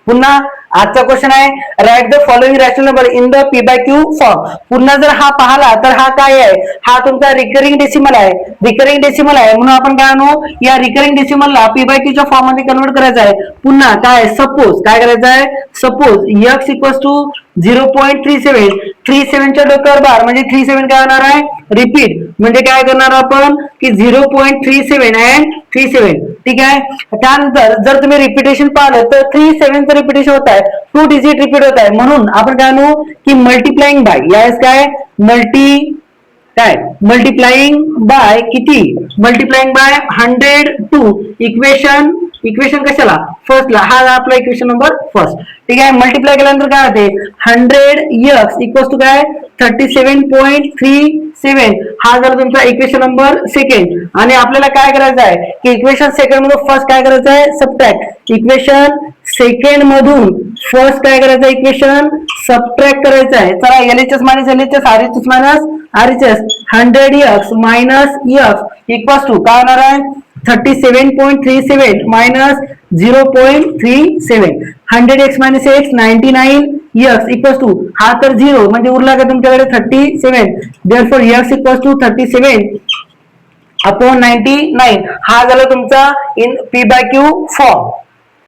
पुन्हा आजचा क्वेश्चन आहे, write the following rational number in the P by Q form. पुन्हा जर हा पाहिला तर हा काय आहे, हा तुमचा रिकरिंग डेसिमल आहे. रिकरिंग डेसिमल आहे म्हणून आपण काय आणू, या रिकरिंग डेसिमलला पी बाय क्यूच्या फॉर्म मध्ये कन्वर्ट करायचं आहे. पुन्हा काय, सपोज काय करायचं आहे, सपोज x इक्वल्स टू 0.37, 37 च्या डोक्यावर बार म्हणजे 37 काय होणार आहे, रिपीट म्हणजे काय करणार आपण की 0.37 अँड 37. ठीक आहे. त्यानंतर जर तुम्ही रिपिटेशन पाहिलं तर 37 रिपिटेशन होत आहे, 2 डिजिट रिपीट होत आहे. म्हणून आपण काय आणू की मल्टिप्लाइंग बाय, यावेळेस काय मल्टिप्लाइंग बाय किती, मल्टिप्लाइंग बाय 102. इक्वेशन कशाला, फर्स्टला, हा आपला इक्वेशन नंबर फर्स्ट. ठीक आहे. मल्टिप्लाय केल्यानंतर काय होते, 100x इक्वल्स टू काय 37.37. हा झाला तुमचा इक्वेशन नंबर सेकंड. आणि आपल्याला काय करायचं आहे की इक्वेशन सेकंड मधून फर्स्ट काय करायचं आहे, सबट्रॅक्ट. इक्वेशन सेकंड मधून फर्स्ट काय करायचं आहे, इक्वेशन सबट्रॅक्ट करायचं आहे. चला, LHS minus LHS, RHS minus RHS, 100x minus x equals to काय होणार आहे, 37.37 minus 0.37. 100x minus x 99x equals to हा तर 0 म्हणजे उरला का तुमच्याकडे 37. Therefore x equals to 37 upon 99. हा झाला तुमचा in P by Q form.